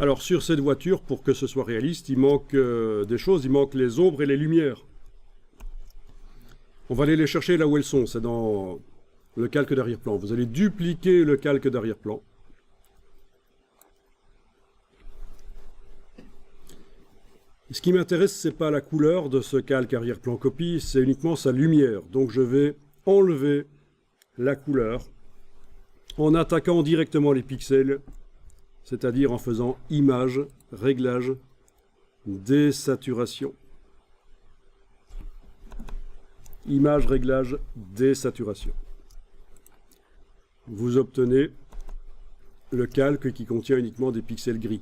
Alors sur cette voiture, pour que ce soit réaliste, il manque des choses, il manque les ombres et les lumières. On va aller les chercher là où elles sont, c'est dans le calque d'arrière-plan. Vous allez dupliquer le calque d'arrière-plan. Ce qui m'intéresse, ce n'est pas la couleur de ce calque arrière-plan copie, c'est uniquement sa lumière. Donc je vais enlever la couleur en attaquant directement les pixels, c'est-à-dire en faisant image, réglage, désaturation. Image, réglage, désaturation. Vous obtenez le calque qui contient uniquement des pixels gris.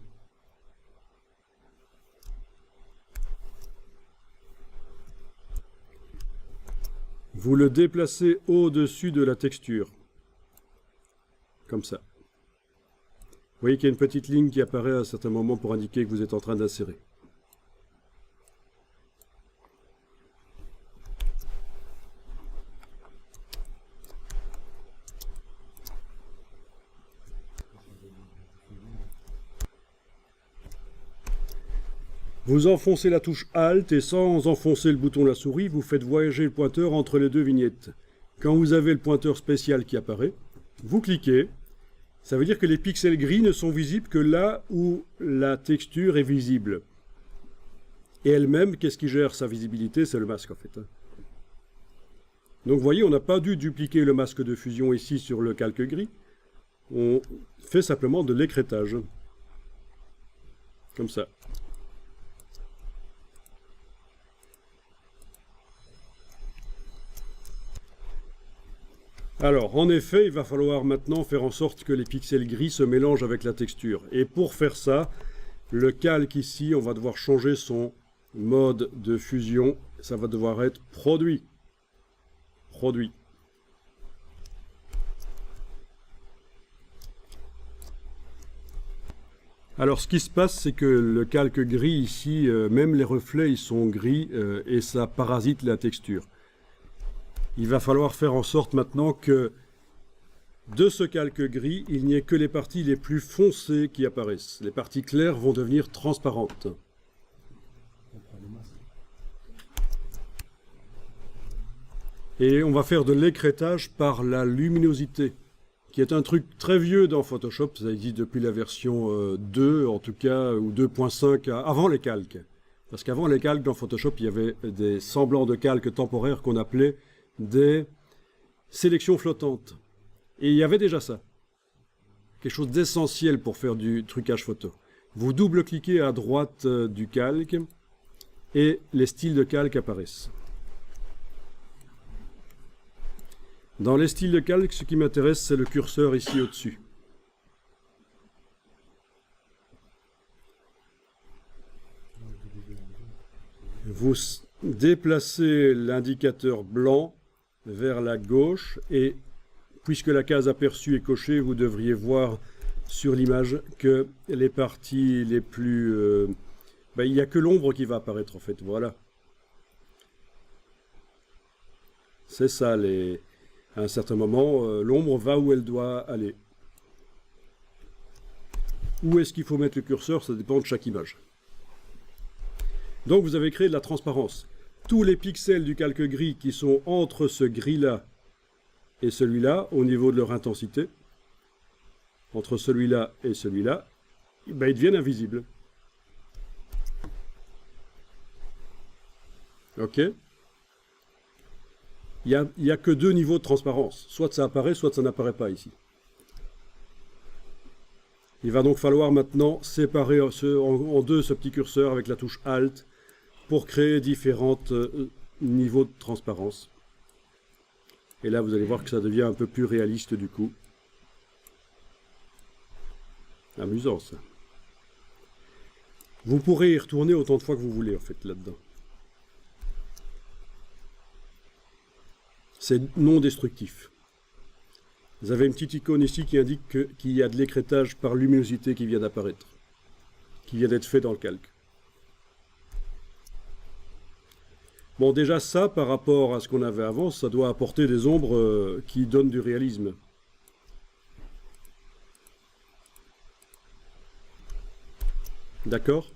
Vous le déplacez au-dessus de la texture, comme ça. Vous voyez qu'il y a une petite ligne qui apparaît à un certain moment pour indiquer que vous êtes en train d'insérer. Vous enfoncez la touche Alt et sans enfoncer le bouton de la souris, vous faites voyager le pointeur entre les deux vignettes. Quand vous avez le pointeur spécial qui apparaît, vous cliquez. Ça veut dire que les pixels gris ne sont visibles que là où la texture est visible. Et elle-même, qu'est-ce qui gère sa visibilité? C'est le masque en fait. Donc vous voyez, on n'a pas dû dupliquer le masque de fusion ici sur le calque gris. On fait simplement de l'écrêtage. Comme ça. Alors, en effet, il va falloir maintenant faire en sorte que les pixels gris se mélangent avec la texture. Et pour faire ça, le calque ici, on va devoir changer son mode de fusion. Ça va devoir être produit. Produit. Alors, ce qui se passe, c'est que le calque gris ici, même les reflets, ils sont gris et ça parasite la texture. Il va falloir faire en sorte maintenant que de ce calque gris, il n'y ait que les parties les plus foncées qui apparaissent. Les parties claires vont devenir transparentes. Et on va faire de l'écrêtage par la luminosité, qui est un truc très vieux dans Photoshop. Ça existe depuis la version 2, en tout cas, ou 2.5, avant les calques. Parce qu'avant les calques, dans Photoshop, il y avait des semblants de calques temporaires qu'on appelait des sélections flottantes. Et il y avait déjà ça. Quelque chose d'essentiel pour faire du trucage photo. Vous double-cliquez à droite du calque et les styles de calque apparaissent. Dans les styles de calque, ce qui m'intéresse, c'est le curseur ici au-dessus. Vous déplacez l'indicateur blanc vers la gauche et puisque la case aperçue est cochée, vous devriez voir sur l'image que les parties les plus... il n'y a que l'ombre qui va apparaître en fait, voilà. C'est ça, à un certain moment, l'ombre va où elle doit aller. Où est-ce qu'il faut mettre le curseur? Ça dépend de chaque image. Donc vous avez créé de la transparence. Tous les pixels du calque gris qui sont entre ce gris-là et celui-là, au niveau de leur intensité, entre celui-là et celui-là, ils deviennent invisibles. Ok? Il n'y a que deux niveaux de transparence. Soit ça apparaît, soit ça n'apparaît pas ici. Il va donc falloir maintenant séparer en deux ce petit curseur avec la touche Alt pour créer différents niveaux de transparence. Et là, vous allez voir que ça devient un peu plus réaliste du coup. Amusant ça. Vous pourrez y retourner autant de fois que vous voulez en fait là-dedans. C'est non destructif. Vous avez une petite icône ici qui indique qu'il y a de l'écrêtage par luminosité qui vient d'apparaître, qui vient d'être fait dans le calque. Bon, déjà ça, par rapport à ce qu'on avait avant, ça doit apporter des ombres qui donnent du réalisme. D'accord?